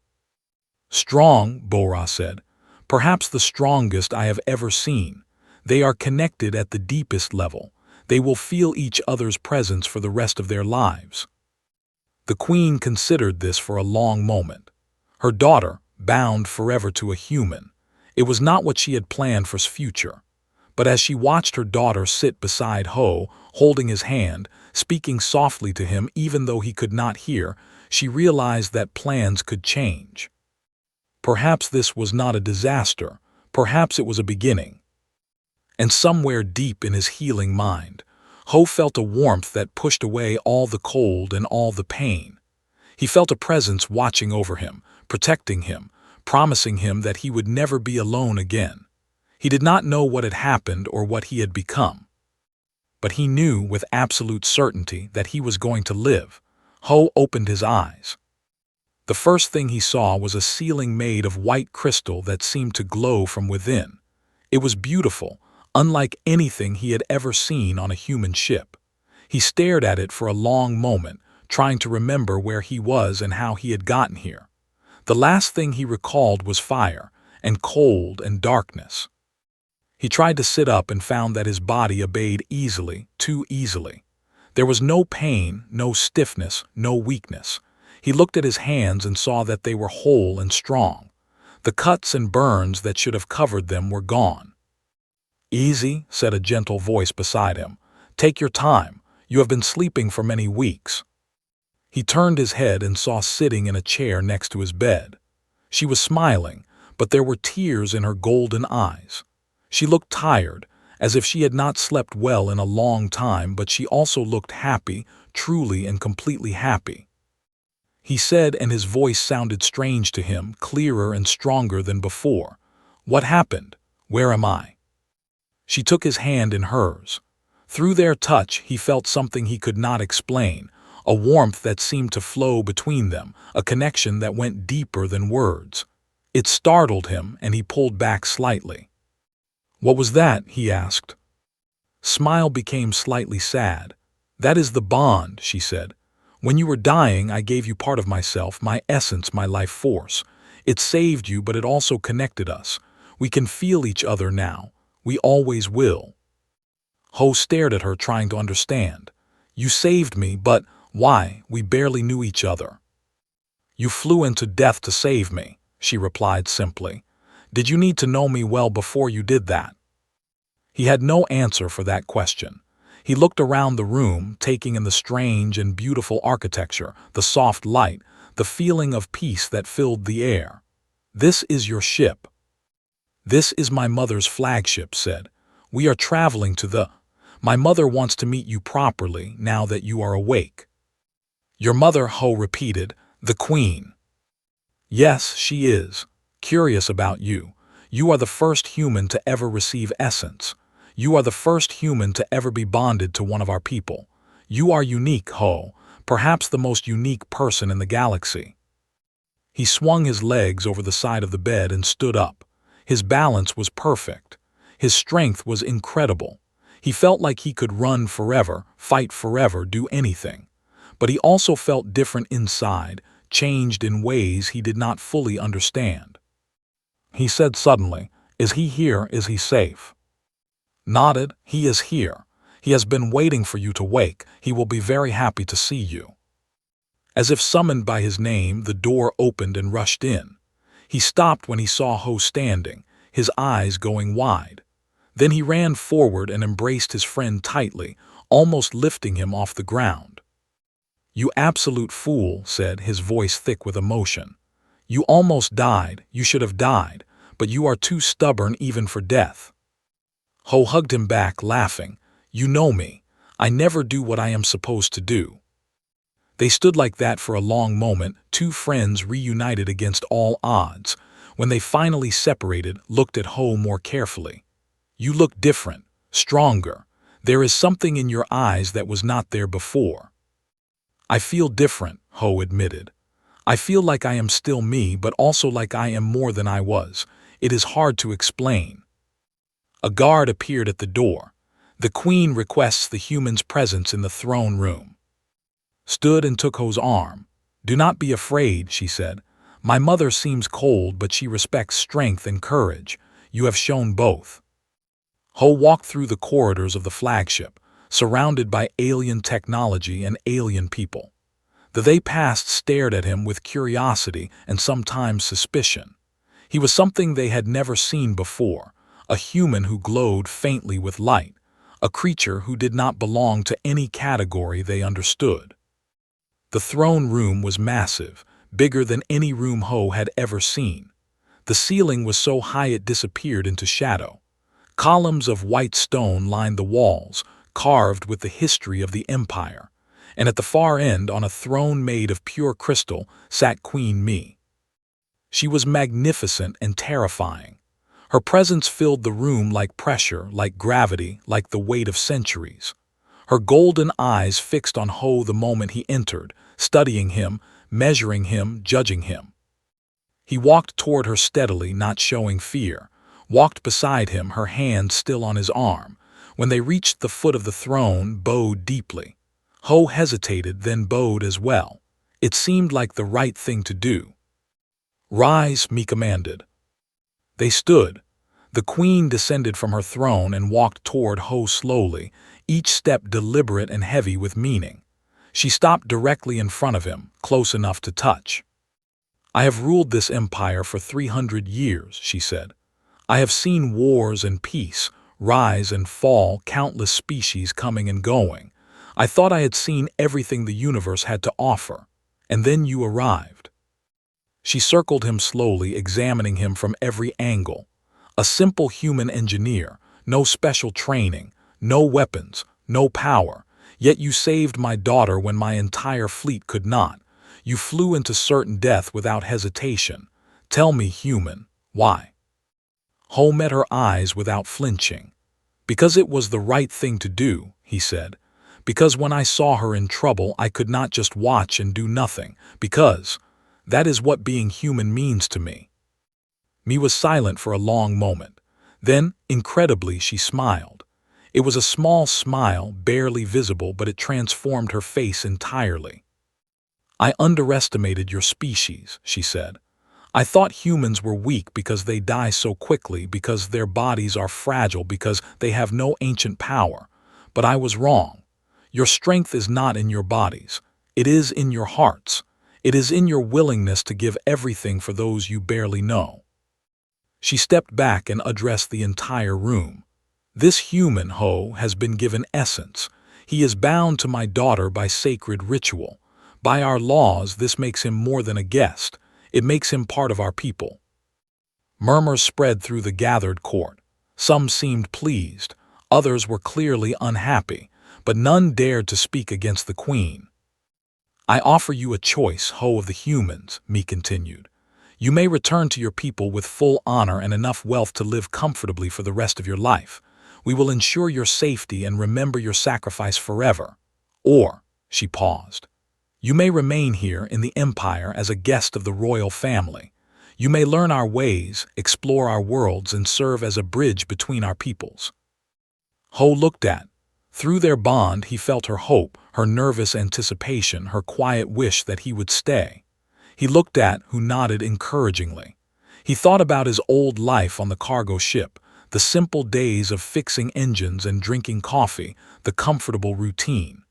Strong, Bora said. Perhaps the strongest I have ever seen. They are connected at the deepest level. They will feel each other's presence for the rest of their lives. The queen considered this for a long moment. Her daughter, bound forever to a human. It was not what she had planned for his future. But as she watched her daughter sit beside Ho, holding his hand, speaking softly to him even though he could not hear, she realized that plans could change. Perhaps this was not a disaster. Perhaps it was a beginning. And somewhere deep in his healing mind, Ho felt a warmth that pushed away all the cold and all the pain. He felt a presence watching over him, protecting him, promising him that he would never be alone again. He did not know what had happened or what he had become. But he knew with absolute certainty that he was going to live. Ho opened his eyes. The first thing he saw was a ceiling made of white crystal that seemed to glow from within. It was beautiful, unlike anything he had ever seen on a human ship. He stared at it for a long moment, trying to remember where he was and how he had gotten here. The last thing he recalled was fire, and cold and darkness. He tried to sit up and found that his body obeyed easily, too easily. There was no pain, no stiffness, no weakness. He looked at his hands and saw that they were whole and strong. The cuts and burns that should have covered them were gone. "Easy," said a gentle voice beside him. "Take your time. You have been sleeping for many weeks." He turned his head and saw sitting in a chair next to his bed. She was smiling, but there were tears in her golden eyes. She looked tired, as if she had not slept well in a long time, but she also looked happy, truly and completely happy. He said, and his voice sounded strange to him, clearer and stronger than before, "What happened? Where am I?" She took his hand in hers. Through their touch, he felt something he could not explain, a warmth that seemed to flow between them, a connection that went deeper than words. It startled him, and he pulled back slightly. "What was that?" he asked. Smile became slightly sad. "That is the bond," she said. "When you were dying, I gave you part of myself, my essence, my life force. It saved you, but it also connected us. We can feel each other now. We always will." Ho stared at her, trying to understand. "You saved me, but why? We barely knew each other." "You flew into death to save me," she replied simply. "Did you need to know me well before you did that?" He had no answer for that question. He looked around the room, taking in the strange and beautiful architecture, the soft light, the feeling of peace that filled the air. "This is your ship." "This is my mother's flagship," said. "We are traveling to the... My mother wants to meet you properly now that you are awake." "Your mother," Ho repeated, "the Queen." "Yes, she is. Curious about you. You are the first human to ever receive essence. You are the first human to ever be bonded to one of our people. You are unique, Ho, perhaps the most unique person in the galaxy." He swung his legs over the side of the bed and stood up. His balance was perfect. His strength was incredible. He felt like he could run forever, fight forever, do anything. But he also felt different inside, changed in ways he did not fully understand. He said suddenly, "Is he here? Is he safe?" Nodded. "He is here. He has been waiting for you to wake. He will be very happy to see you." As if summoned by his name, the door opened and rushed in. He stopped when he saw Ho standing, his eyes going wide. Then he ran forward and embraced his friend tightly, almost lifting him off the ground. "You absolute fool," said, his voice thick with emotion. "You almost died. You should have died, but you are too stubborn even for death." Ho hugged him back, laughing. "You know me. I never do what I am supposed to do." They stood like that for a long moment, two friends reunited against all odds. When they finally separated, looked at Ho more carefully. "You look different, stronger. There is something in your eyes that was not there before." "I feel different," Ho admitted. "I feel like I am still me, but also like I am more than I was. It is hard to explain." A guard appeared at the door. "The Queen requests the human's presence in the throne room." Stood and took Ho's arm. "Do not be afraid," she said. "My mother seems cold, but she respects strength and courage. You have shown both." Ho walked through the corridors of the flagship, surrounded by alien technology and alien people. The they past stared at him with curiosity and sometimes suspicion. He was something they had never seen before, a human who glowed faintly with light, a creature who did not belong to any category they understood. The throne room was massive, bigger than any room Ho had ever seen. The ceiling was so high it disappeared into shadow. Columns of white stone lined the walls, carved with the history of the empire, and at the far end, on a throne made of pure crystal, sat Queen Mi. She was magnificent and terrifying. Her presence filled the room like pressure, like gravity, like the weight of centuries. Her golden eyes fixed on Ho the moment he entered, studying him, measuring him, judging him. He walked toward her steadily, not showing fear. walked beside him, her hand still on his arm. When they reached the foot of the throne, bowed deeply. Ho hesitated, then bowed as well. It seemed like the right thing to do. "Rise," me commanded. They stood. The queen descended from her throne and walked toward Ho slowly, each step deliberate and heavy with meaning. She stopped directly in front of him, close enough to touch. "I have ruled this empire for 300 years," she said. "I have seen wars and peace, rise and fall, countless species coming and going. I thought I had seen everything the universe had to offer. And then you arrived." She circled him slowly, examining him from every angle. A simple human engineer, no special training, no weapons, no power. Yet you saved my daughter when my entire fleet could not. You flew into certain death without hesitation. Tell me, human, why? Ho met her eyes without flinching. "Because it was the right thing to do," he said. "Because when I saw her in trouble, I could not just watch and do nothing. Because that is what being human means to me." Me was silent for a long moment. Then, incredibly, she smiled. It was a small smile, barely visible, but it transformed her face entirely. "I underestimated your species," she said. "I thought humans were weak because they die so quickly, because their bodies are fragile, because they have no ancient power. But I was wrong. Your strength is not in your bodies. It is in your hearts. It is in your willingness to give everything for those you barely know." She stepped back and addressed the entire room. "This human, Ho, has been given essence. He is bound to my daughter by sacred ritual. By our laws, this makes him more than a guest. It makes him part of our people." Murmurs spread through the gathered court. Some seemed pleased, others were clearly unhappy, but none dared to speak against the queen. "I offer you a choice, Ho of the humans," me continued. "You may return to your people with full honor and enough wealth to live comfortably for the rest of your life. We will ensure your safety and remember your sacrifice forever. Or," she paused, "you may remain here in the empire as a guest of the royal family. You may learn our ways, explore our worlds, and serve as a bridge between our peoples." Ho looked at. Through their bond, he felt her hope, her nervous anticipation, her quiet wish that he would stay. He looked at, who nodded encouragingly. He thought about his old life on the cargo ship, the simple days of fixing engines and drinking coffee, the comfortable routine.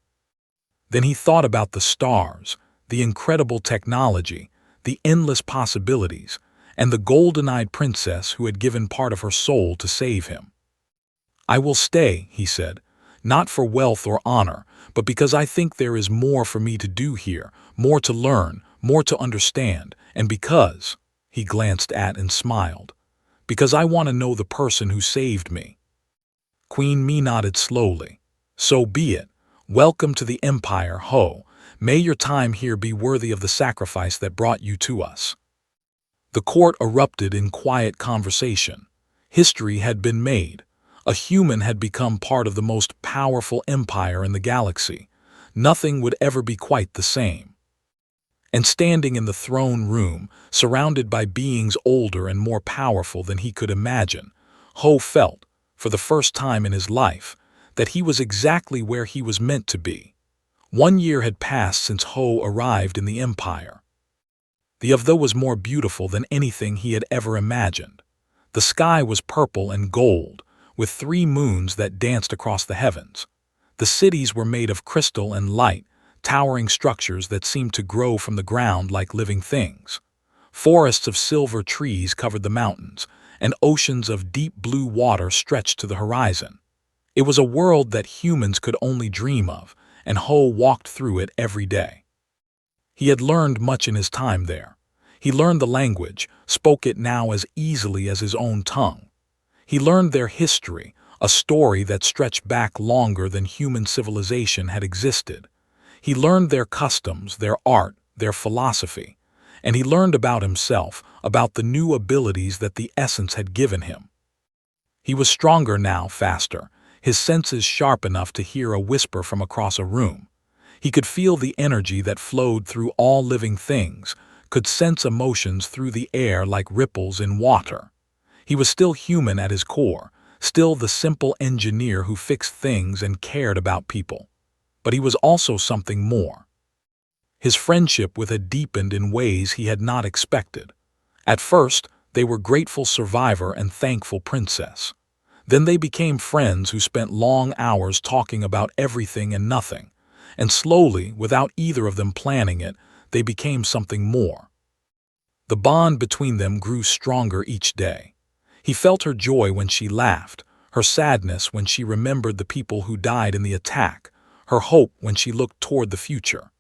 Then he thought about the stars, the incredible technology, the endless possibilities, and the golden-eyed princess who had given part of her soul to save him. "I will stay," he said, "not for wealth or honor, but because I think there is more for me to do here, more to learn, more to understand, and because," he glanced at and smiled, "because I want to know the person who saved me." Queen Me nodded slowly. "So be it. Welcome to the Empire, Ho. May your time here be worthy of the sacrifice that brought you to us." The court erupted in quiet conversation. History had been made. A human had become part of the most powerful empire in the galaxy. Nothing would ever be quite the same. And standing in the throne room, surrounded by beings older and more powerful than he could imagine, Ho felt, for the first time in his life, that he was exactly where he was meant to be. 1 year had passed since Ho arrived in the empire. The Avda was more beautiful than anything he had ever imagined. The sky was purple and gold, with 3 moons that danced across the heavens. The cities were made of crystal and light, towering structures that seemed to grow from the ground like living things. Forests of silver trees covered the mountains, and oceans of deep blue water stretched to the horizon. It was a world that humans could only dream of, and Ho walked through it every day. He had learned much in his time there. He learned the language, spoke it now as easily as his own tongue. He learned their history, a story that stretched back longer than human civilization had existed. He learned their customs, their art, their philosophy. And he learned about himself, about the new abilities that the essence had given him. He was stronger now, faster, his senses sharp enough to hear a whisper from across a room. He could feel the energy that flowed through all living things, could sense emotions through the air like ripples in water. He was still human at his core, still the simple engineer who fixed things and cared about people. But he was also something more. His friendship with had deepened in ways he had not expected. At first, they were grateful survivor and thankful princess. Then they became friends who spent long hours talking about everything and nothing. And slowly, without either of them planning it, they became something more. The bond between them grew stronger each day. He felt her joy when she laughed, her sadness when she remembered the people who died in the attack, her hope when she looked toward the future.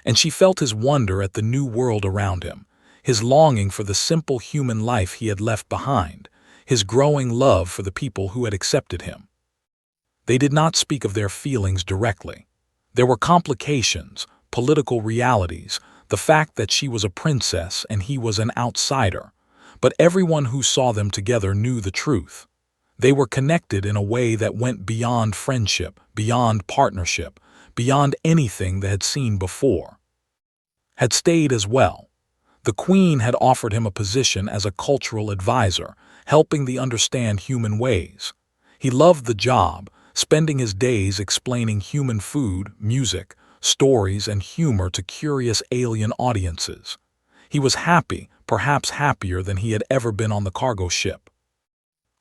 And she felt his wonder at the new world around him, his longing for the simple human life he had left behind, his growing love for the people who had accepted him. They did not speak of their feelings directly. There were complications, political realities, the fact that she was a princess and he was an outsider. But everyone who saw them together knew the truth. They were connected in a way that went beyond friendship, beyond partnership, beyond anything they had seen before. Had stayed as well. The Queen had offered him a position as a cultural advisor, helping them understand human ways. He loved the job, spending his days explaining human food, music, stories, and humor to curious alien audiences. He was happy, perhaps happier than he had ever been on the cargo ship.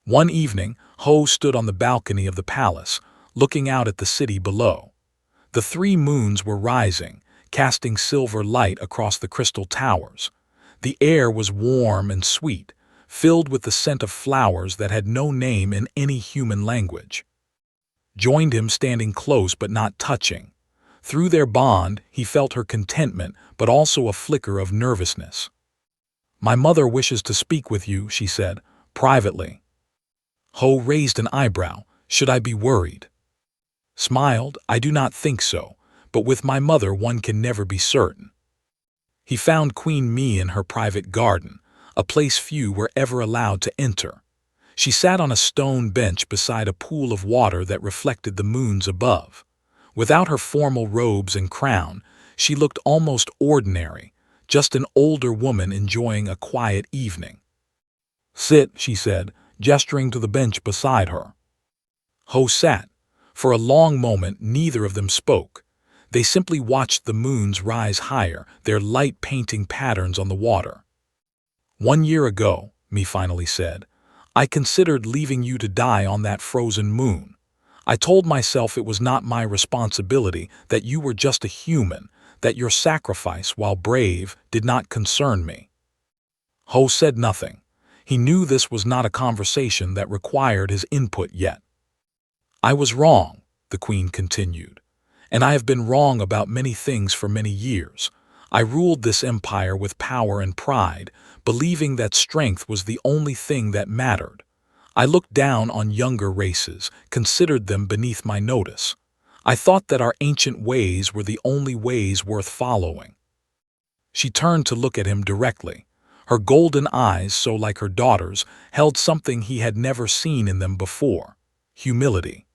One evening, Ho stood on the balcony of the palace, looking out at the city below. The 3 moons were rising, casting silver light across the crystal towers. The air was warm and sweet, filled with the scent of flowers that had no name in any human language. Joined him standing close but not touching. Through their bond, he felt her contentment but also a flicker of nervousness. "My mother wishes to speak with you," she said, privately. Ho raised an eyebrow. "Should I be worried?" Smiled. "I do not think so, but with my mother one can never be certain." He found Queen Mi in her private garden, a place few were ever allowed to enter. She sat on a stone bench beside a pool of water that reflected the moons above. Without her formal robes and crown, she looked almost ordinary, just an older woman enjoying a quiet evening. "Sit," she said, gesturing to the bench beside her. Ho sat. For a long moment neither of them spoke. They simply watched the moons rise higher, their light painting patterns on the water. "1 year ago," Mi finally said, "I considered leaving you to die on that frozen moon. I told myself it was not my responsibility, that you were just a human, that your sacrifice, while brave, did not concern me." Ho said nothing. He knew this was not a conversation that required his input yet. "I was wrong," the Queen continued, "and I have been wrong about many things for many years. I ruled this empire with power and pride, believing that strength was the only thing that mattered. I looked down on younger races, considered them beneath my notice. I thought that our ancient ways were the only ways worth following." She turned to look at him directly. Her golden eyes, so like her daughter's, held something he had never seen in them before: humility.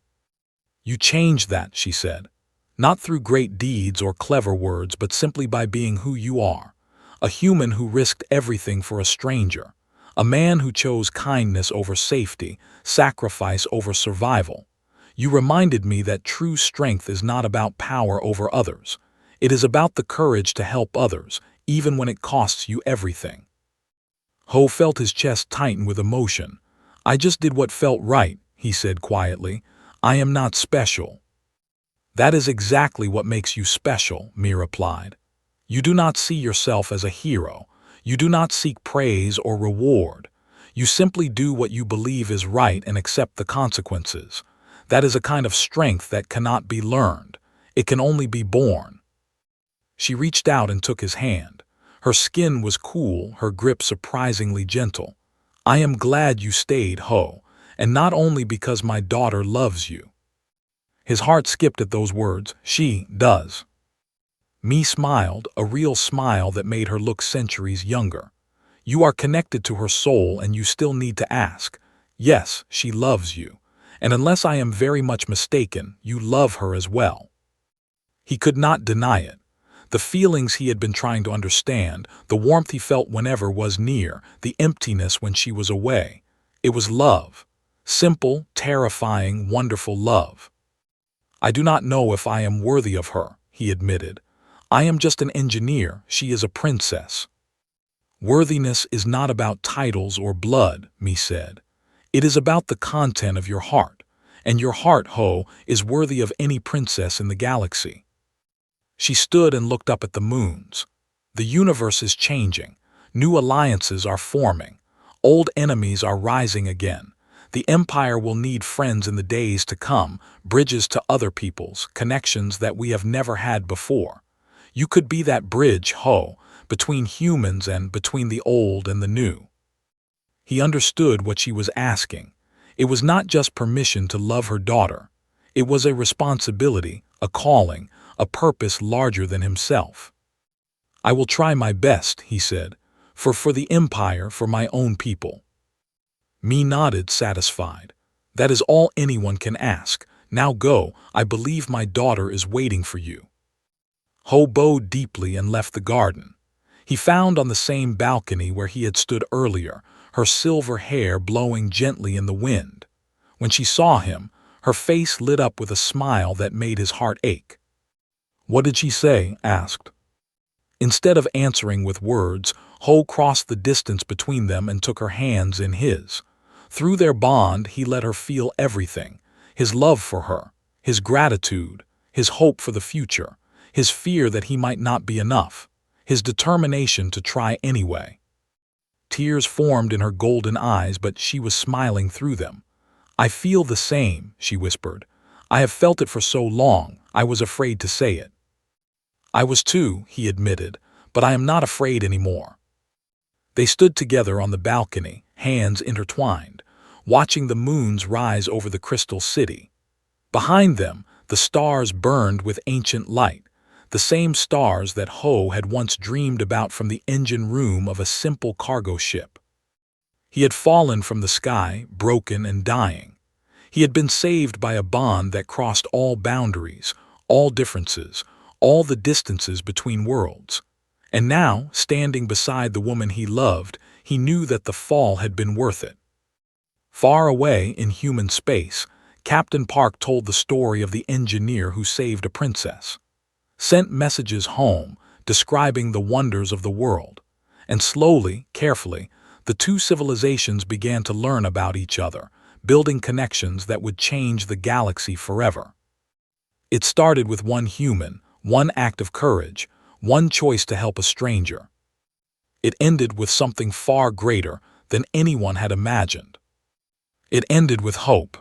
"You changed that," she said. "Not through great deeds or clever words, but simply by being who you are. A human who risked everything for a stranger. A man who chose kindness over safety, sacrifice over survival. You reminded me that true strength is not about power over others. It is about the courage to help others, even when it costs you everything." Ho felt his chest tighten with emotion. "I just did what felt right," he said quietly. "I am not special." "That is exactly what makes you special," Mi replied. "You do not see yourself as a hero. You do not seek praise or reward. You simply do what you believe is right and accept the consequences. That is a kind of strength that cannot be learned. It can only be born." She reached out and took his hand. Her skin was cool, her grip surprisingly gentle. "I am glad you stayed, Ho, and not only because my daughter loves you." His heart skipped at those words. "She does." Mi smiled, a real smile that made her look centuries younger. "You are connected to her soul and you still need to ask. Yes, she loves you. And unless I am very much mistaken, you love her as well." He could not deny it. The feelings he had been trying to understand, the warmth he felt whenever was near, the emptiness when she was away. It was love. Simple, terrifying, wonderful love. "I do not know if I am worthy of her," he admitted. "I am just an engineer. She is a princess." "Worthiness is not about titles or blood," Me said. "It is about the content of your heart, and your heart, Ho, is worthy of any princess in the galaxy." She stood and looked up at the moons. "The universe is changing. New alliances are forming. Old enemies are rising again. The Empire will need friends in the days to come, bridges to other peoples, connections that we have never had before. You could be that bridge, Ho, between humans and between the old and the new." He understood what she was asking. It was not just permission to love her daughter. It was a responsibility, a calling, a purpose larger than himself. "I will try my best," he said, for the Empire, for my own people." Me nodded, satisfied. "That is all anyone can ask. Now go, I believe my daughter is waiting for you." Ho bowed deeply and left the garden. He found on the same balcony where he had stood earlier, her silver hair blowing gently in the wind. When she saw him, her face lit up with a smile that made his heart ache. "What did she say?" asked. Instead of answering with words, Ho crossed the distance between them and took her hands in his. Through their bond, he let her feel everything: his love for her, his gratitude, his hope for the future, his fear that he might not be enough, his determination to try anyway. Tears formed in her golden eyes, but she was smiling through them. "I feel the same," she whispered. "I have felt it for so long, I was afraid to say it." "I was too," he admitted, "but I am not afraid anymore." They stood together on the balcony, hands intertwined, watching the moons rise over the crystal city. Behind them, the stars burned with ancient light, the same stars that Ho had once dreamed about from the engine room of a simple cargo ship. He had fallen from the sky, broken and dying. He had been saved by a bond that crossed all boundaries, all differences, all the distances between worlds. And now, standing beside the woman he loved, he knew that the fall had been worth it. Far away in human space, Captain Park told the story of the engineer who saved a princess, sent messages home describing the wonders of the world, and slowly, carefully, the two civilizations began to learn about each other, building connections that would change the galaxy forever. It started with one human, one act of courage, one choice to help a stranger. It ended with something far greater than anyone had imagined. It ended with hope.